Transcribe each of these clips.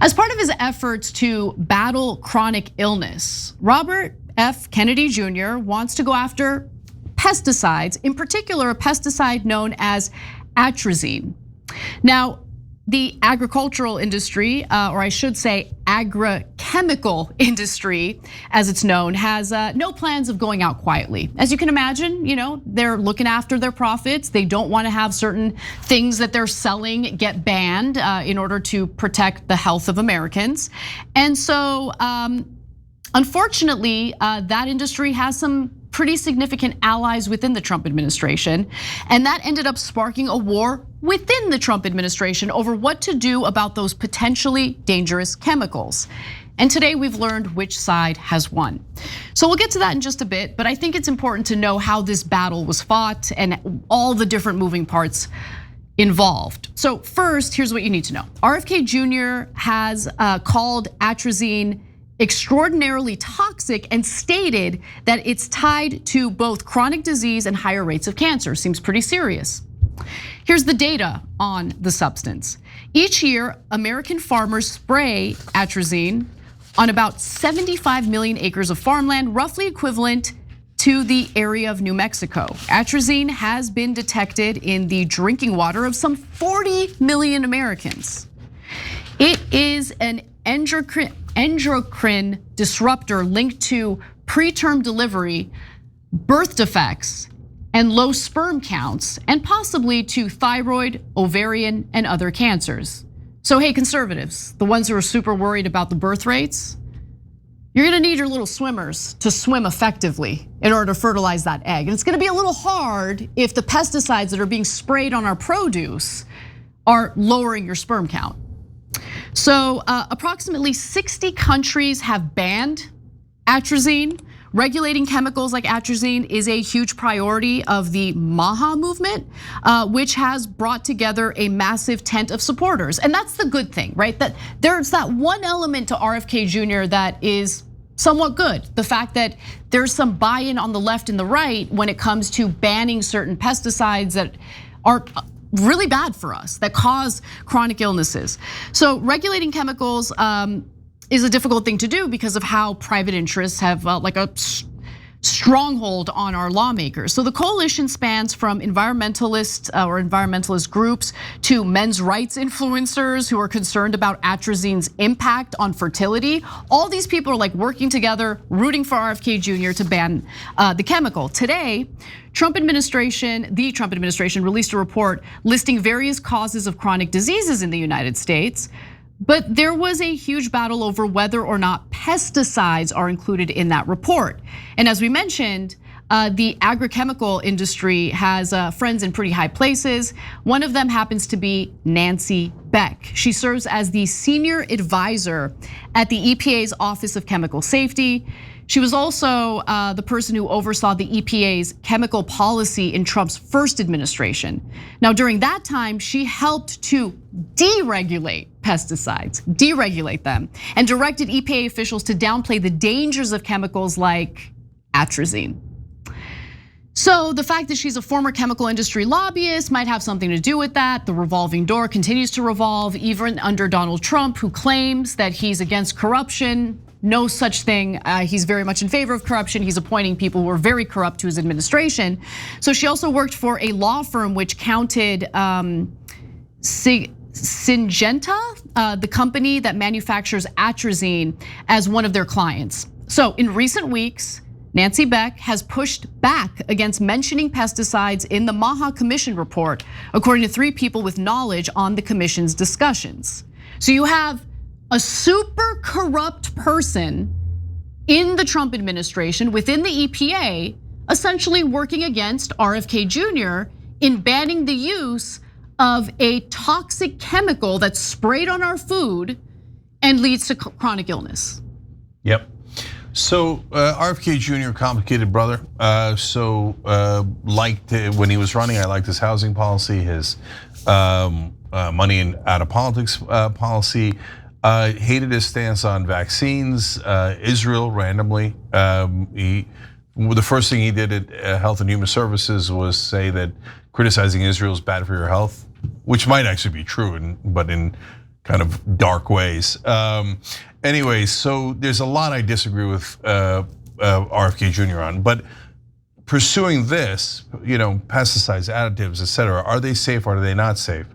As part of his efforts to battle chronic illness, Robert F. Kennedy Jr. wants to go after pesticides, in particular a pesticide known as atrazine. Now, the agricultural industry, or I should say agrochemical industry, as it's known, has no plans of going out quietly. As you can imagine, they're looking after their profits. They don't want to have certain things that they're selling get banned in order to protect the health of Americans. And so, unfortunately, that industry has some pretty significant allies within the Trump administration. And that ended up sparking a war within the Trump administration over what to do about those potentially dangerous chemicals. And today we've learned which side has won. So we'll get to that in just a bit, but I think it's important to know how this battle was fought and all the different moving parts involved. So first, here's what you need to know. RFK Jr. has called atrazine extraordinarily toxic and stated that it's tied to both chronic disease and higher rates of cancer. Seems pretty serious. Here's the data on the substance. Each year, American farmers spray atrazine on about 75 million acres of farmland, roughly equivalent to the area of New Mexico. Atrazine has been detected in the drinking water of some 40 million Americans. It is an endocrine disruptor linked to preterm delivery, birth defects, and low sperm counts, and possibly to thyroid, ovarian, and other cancers. So hey, conservatives, the ones who are super worried about the birth rates, you're gonna need your little swimmers to swim effectively in order to fertilize that egg. And it's gonna be a little hard if the pesticides that are being sprayed on our produce are lowering your sperm count. So approximately 60 countries have banned atrazine. Regulating chemicals like atrazine is a huge priority of the MAHA movement, which has brought together a massive tent of supporters. And that's the good thing, right? That there's that one element to RFK Jr. that is somewhat good. The fact that there's some buy-in on the left and the right when it comes to banning certain pesticides that are really bad for us, that cause chronic illnesses. So regulating chemicals is a difficult thing to do because of how private interests have like a stronghold on our lawmakers. So the coalition spans from environmentalist groups to men's rights influencers who are concerned about atrazine's impact on fertility. All these people are like working together, rooting for RFK Jr. to ban the chemical. Today, the Trump administration released a report listing various causes of chronic diseases in the United States. But there was a huge battle over whether or not pesticides are included in that report. And as we mentioned, the agrochemical industry has friends in pretty high places. One of them happens to be Nancy Beck. She serves as the senior advisor at the EPA's Office of Chemical Safety. She was also the person who oversaw the EPA's chemical policy in Trump's first administration. Now, during that time, she helped to deregulate pesticides, deregulate them, and directed EPA officials to downplay the dangers of chemicals like atrazine. So the fact that she's a former chemical industry lobbyist might have something to do with that. The revolving door continues to revolve even under Donald Trump, who claims that he's against corruption. No such thing. He's very much in favor of corruption. He's appointing people who are very corrupt to his administration. So she also worked for a law firm which counted Syngenta, the company that manufactures atrazine, as one of their clients. So in recent weeks, Nancy Beck has pushed back against mentioning pesticides in the MAHA Commission report, according to 3 people with knowledge on the commission's discussions. So you have a super corrupt person in the Trump administration within the EPA, essentially working against RFK Jr. in banning the use of a toxic chemical that's sprayed on our food and leads to chronic illness. Yep. So RFK Jr., complicated brother. Liked when he was running, I liked his housing policy, his money and out of politics policy. Hated his stance on vaccines, Israel randomly. The first thing he did at Health and Human Services was say that criticizing Israel is bad for your health, which might actually be true, but in kind of dark ways. Anyway, so there's a lot I disagree with RFK Jr. on, but pursuing this, pesticides, additives, et cetera, are they safe? Are they not safe?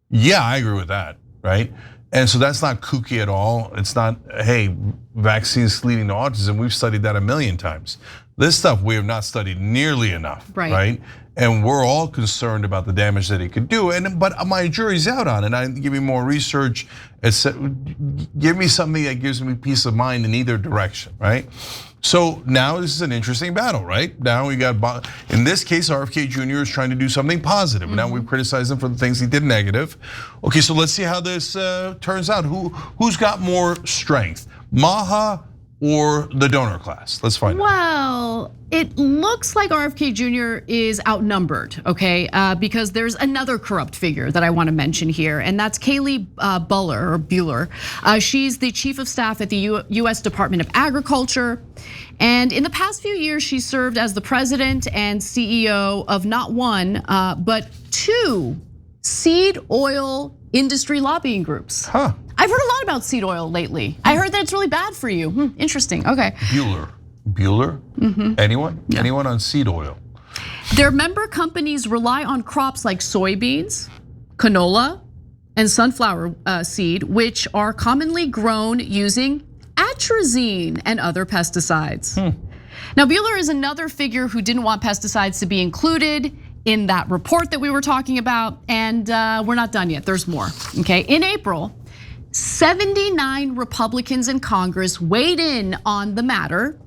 Yeah, I agree with that, right? And so that's not kooky at all. It's not, hey, vaccines leading to autism. We've studied that a million times. This stuff we have not studied nearly enough, right? And we're all concerned about the damage that it could do. But my jury's out on it. I give me more research. Give me something that gives me peace of mind in either direction, right? So now this is an interesting battle, right? Now we got, in this case, RFK Jr. is trying to do something positive. Now we've criticized him for the things he did negative. Okay, so let's see how this turns out. Who's got more strength, MAHA or the donor class? Let's find out. Well, it looks like RFK Jr. is outnumbered, okay? Because there's another corrupt figure that I want to mention here, and that's Kailee Buller. She's the chief of staff at the US Department of Agriculture. And in the past few years, she served as the president and CEO of not one, but 2 seed oil industry lobbying groups. Huh. I've heard a lot about seed oil lately. I heard that it's really bad for you. Interesting, okay. Bueller? Anyone? Yeah. Anyone on seed oil? Their member companies rely on crops like soybeans, canola, and sunflower seed, which are commonly grown using atrazine and other pesticides. Now, Bueller is another figure who didn't want pesticides to be included in that report that we were talking about, and we're not done yet, there's more, okay? In April, 79 Republicans in Congress weighed in on the matter,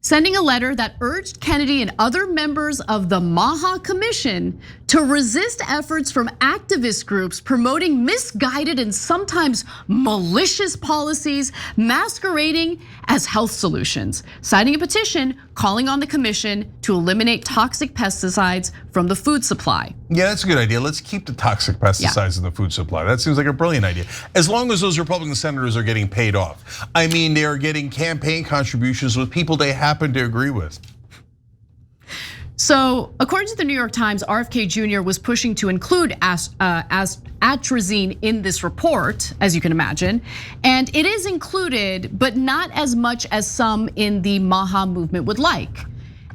sending a letter that urged Kennedy and other members of the MAHA Commission to resist efforts from activist groups promoting misguided and sometimes malicious policies masquerading as health solutions, citing a petition calling on the commission to eliminate toxic pesticides from the food supply. Yeah, that's a good idea. Let's keep the toxic pesticides in the food supply. That seems like a brilliant idea. As long as those Republican senators are getting paid off. I mean, they are getting campaign contributions with people they happen to agree with. So, according to the New York Times, RFK Jr. was pushing to include atrazine in this report, as you can imagine. And it is included, but not as much as some in the MAHA movement would like.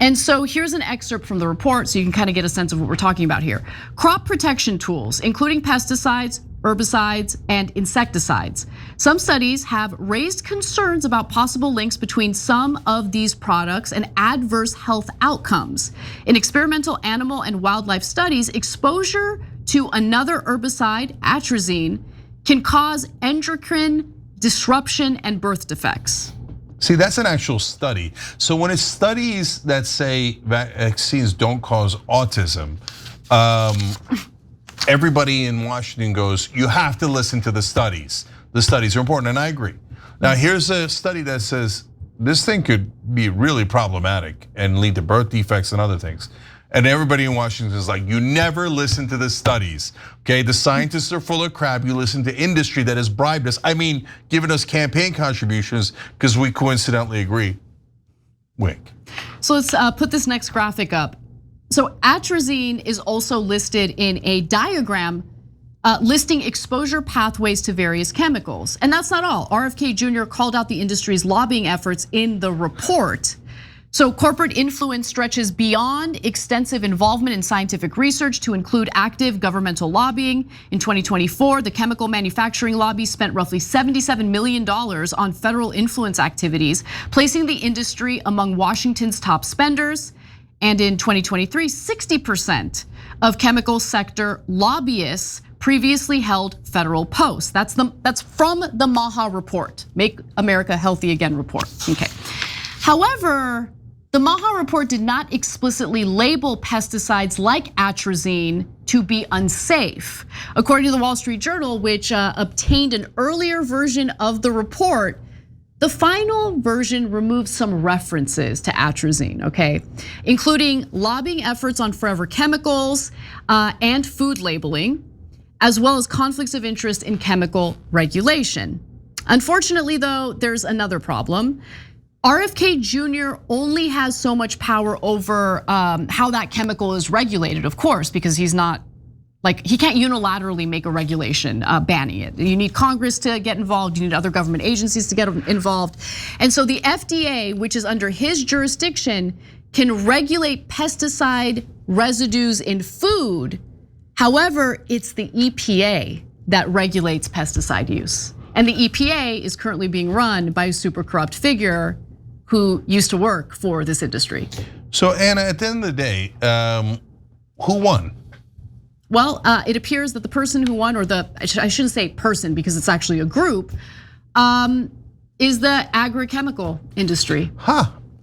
And so here's an excerpt from the report so you can kind of get a sense of what we're talking about here. Crop protection tools, including pesticides, herbicides, and insecticides. Some studies have raised concerns about possible links between some of these products and adverse health outcomes. In experimental animal and wildlife studies, exposure to another herbicide, atrazine, can cause endocrine disruption and birth defects. See, that's an actual study. So when it's studies that say vaccines don't cause autism, everybody in Washington goes, you have to listen to the studies. The studies are important, and I agree. Now, here's a study that says this thing could be really problematic and lead to birth defects and other things. And everybody in Washington is like, you never listen to the studies, okay? The scientists are full of crap. You listen to industry that has bribed us. I mean, giving us campaign contributions because we coincidentally agree. Wink. So let's put this next graphic up. So atrazine is also listed in a diagram listing exposure pathways to various chemicals. And that's not all. RFK Jr. called out the industry's lobbying efforts in the report. So corporate influence stretches beyond extensive involvement in scientific research to include active governmental lobbying. In 2024, the chemical manufacturing lobby spent roughly $77 million on federal influence activities, placing the industry among Washington's top spenders. And in 2023, 60% of chemical sector lobbyists previously held federal posts. That's from the MAHA report, Make America Healthy Again report. Okay. However, the MAHA report did not explicitly label pesticides like atrazine to be unsafe. According to the Wall Street Journal, which obtained an earlier version of the report, the final version removed some references to atrazine, okay? Including lobbying efforts on forever chemicals and food labeling, as well as conflicts of interest in chemical regulation. Unfortunately, though, there's another problem. RFK Jr. only has so much power over how that chemical is regulated, of course, because he's not Like, he can't unilaterally make a regulation banning it. You need Congress to get involved, you need other government agencies to get involved. And so the FDA, which is under his jurisdiction, can regulate pesticide residues in food. However, it's the EPA that regulates pesticide use. And the EPA is currently being run by a super corrupt figure who used to work for this industry. So Anna, at the end of the day, who won? Well, it appears that the person who won, or I shouldn't say person because it's actually a group, is the agrochemical industry.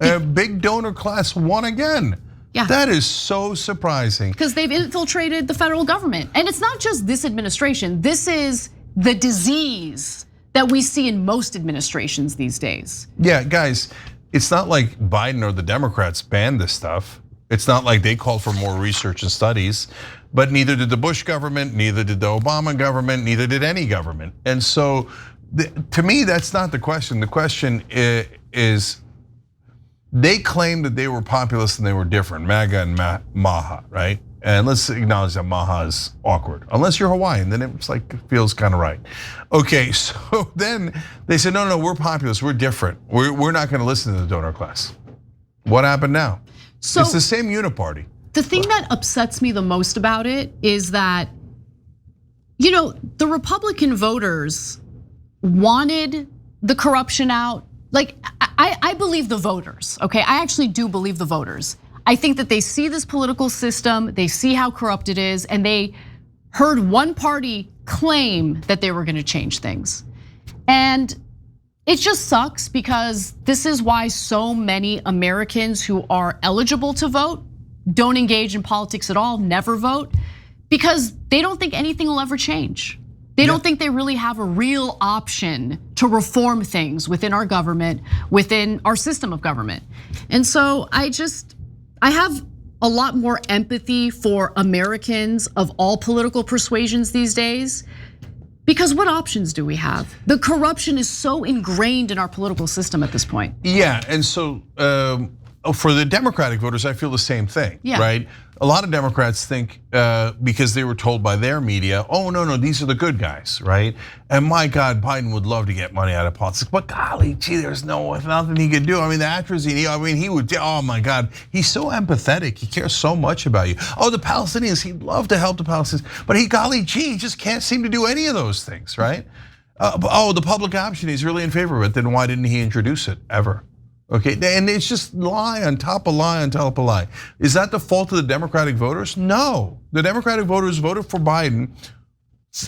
A big donor class won again. Yeah. That is so surprising. Because they've infiltrated the federal government. And it's not just this administration, this is the disease that we see in most administrations these days. Yeah, guys, it's not like Biden or the Democrats banned this stuff. It's not like they called for more research and studies, but neither did the Bush government, neither did the Obama government, neither did any government. And so to me, that's not the question. The question is, they claimed that they were populist and they were different, MAGA and MAHA, right? And let's acknowledge that MAHA is awkward. Unless you're Hawaiian, then it's like, it feels kind of right. Okay, so then they said, no, we're populist, we're different. We're not gonna listen to the donor class. What happened now? So it's the same uniparty. The thing that upsets me the most about it is that, the Republican voters wanted the corruption out. Like, I believe the voters, okay? I actually do believe the voters. I think that they see this political system, they see how corrupt it is, and they heard one party claim that they were gonna change things. And it just sucks because this is why so many Americans who are eligible to vote don't engage in politics at all, never vote, because they don't think anything will ever change. They don't think they really have a real option to reform things within our government, within our system of government. And so I have a lot more empathy for Americans of all political persuasions these days. Because what options do we have? The corruption is so ingrained in our political system at this point. Yeah, and so for the Democratic voters, I feel the same thing, right? A lot of Democrats think because they were told by their media, oh no, these are the good guys, right? And my God, Biden would love to get money out of politics, but golly, gee, there's nothing he could do. I mean, the Atrazine, he would, oh my God, he's so empathetic. He cares so much about you. Oh, the Palestinians, he'd love to help the Palestinians, but he just can't seem to do any of those things, right? Oh, the public option, he's really in favor of it. Then why didn't he introduce it ever? Okay, and it's just lie on top of lie on top of lie. Is that the fault of the Democratic voters? No, the Democratic voters voted for Biden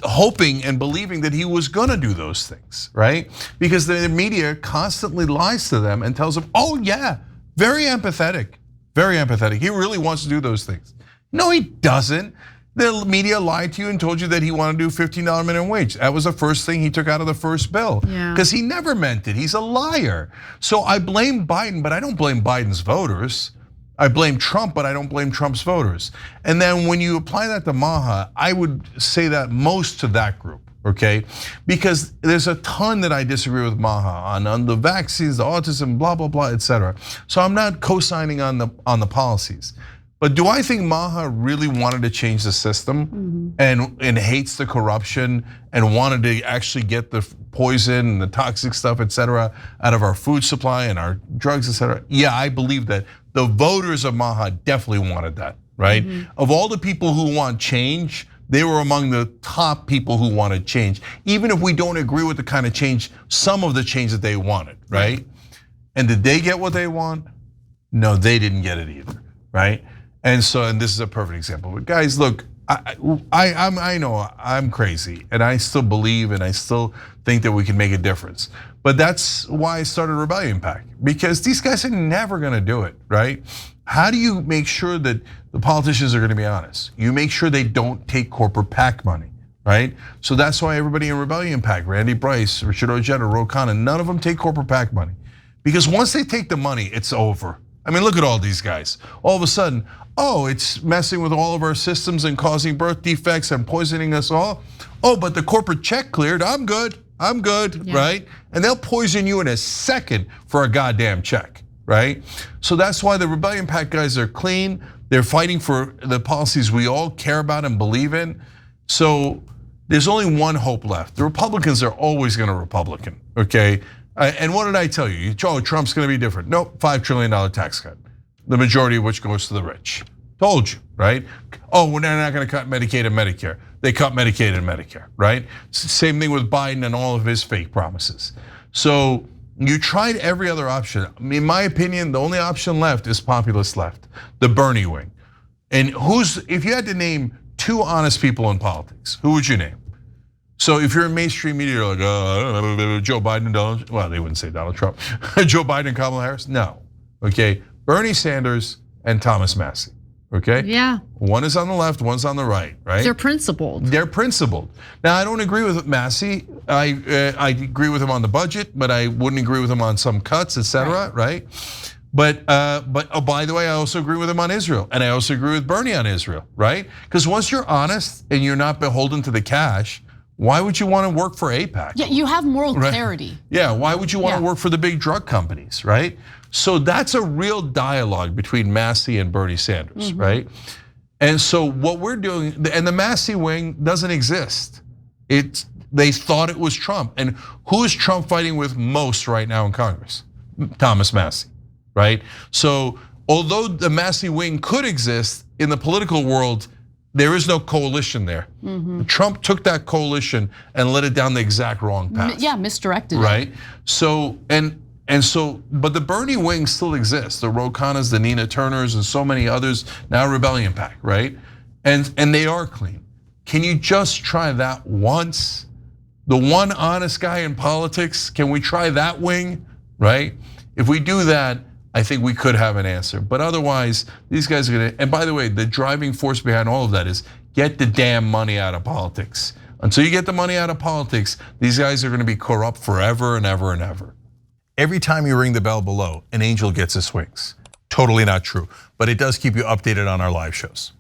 hoping and believing that he was gonna do those things, right? Because the media constantly lies to them and tells them, oh yeah, very empathetic. He really wants to do those things. No, he doesn't. The media lied to you and told you that he wanted to do $15 minimum wage. That was the first thing he took out of the first bill. Because he never meant it, he's a liar. So I blame Biden, but I don't blame Biden's voters. I blame Trump, but I don't blame Trump's voters. And then when you apply that to MAHA, I would say that most to that group, okay? Because there's a ton that I disagree with MAHA on the vaccines, the autism, blah, blah, blah, etc. So I'm not co-signing on the policies. But do I think MAHA really wanted to change the system and hates the corruption and wanted to actually get the poison and the toxic stuff, etc., out of our food supply and our drugs, etc.? Yeah, I believe that the voters of MAHA definitely wanted that, right? Of all the people who want change, they were among the top people who wanted change. Even if we don't agree with the kind of change, some of the change that they wanted, right? And did they get what they want? No, they didn't get it either, right? And this is a perfect example. But guys, look, I know I'm crazy, and I still believe, and I still think that we can make a difference. But that's why I started Rebellion PAC, because these guys are never gonna do it, right? How do you make sure that the politicians are gonna be honest? You make sure they don't take corporate PAC money, right? So that's why everybody in Rebellion PAC, Randy Bryce, Richard Ojeda, Ro Khanna, none of them take corporate PAC money. Because once they take the money, it's over. I mean, look at all these guys. All of a sudden, oh, it's messing with all of our systems and causing birth defects and poisoning us all. Oh, but the corporate check cleared, I'm good, right? And they'll poison you in a second for a goddamn check, right? So that's why the Rebellion PAC guys are clean. They're fighting for the policies we all care about and believe in. So there's only one hope left. The Republicans are always going to Republican, okay? And what did I tell you? Oh, Trump's going to be different. Nope, $5 trillion tax cut, the majority of which goes to the rich. Told you, right? Oh, well, they're not going to cut Medicaid and Medicare. They cut Medicaid and Medicare, right? Same thing with Biden and all of his fake promises. So you tried every other option. In my opinion, the only option left is populist left, the Bernie wing. And if you had to name 2 honest people in politics, who would you name? So if you're in mainstream media, you're like, I don't know, Joe Biden and Donald, well, they wouldn't say Donald Trump. Joe Biden and Kamala Harris? No, okay. Bernie Sanders and Thomas Massie, okay? Yeah. One is on the left, one's on the right? They're principled. They're principled. Now, I don't agree with Massie. I agree with him on the budget, but I wouldn't agree with him on some cuts, etc. Right? But oh, by the way, I also agree with him on Israel, and I also agree with Bernie on Israel, right? Because once you're honest and you're not beholden to the cash, why would you want to work for AIPAC? Yeah, you have moral clarity. Yeah, why would you want to work for the big drug companies, right? So that's a real dialogue between Massie and Bernie Sanders, right? And so what we're doing, and the Massie wing doesn't exist. They thought it was Trump. And who is Trump fighting with most right now in Congress? Thomas Massie, right? So although the Massie wing could exist in the political world, there is no coalition there. Trump took that coalition and led it down the exact wrong path. Yeah, misdirected. Right. So but the Bernie wing still exists. The Ro Khannas, the Nina Turners, and so many others. Now Rebellion PAC, right? And they are clean. Can you just try that once? The one honest guy in politics. Can we try that wing? Right. If we do that, I think we could have an answer. But otherwise, these guys are gonna, and by the way, the driving force behind all of that is get the damn money out of politics. Until you get the money out of politics, these guys are gonna be corrupt forever and ever and ever. Every time you ring the bell below, an angel gets his wings. Totally not true, but it does keep you updated on our live shows.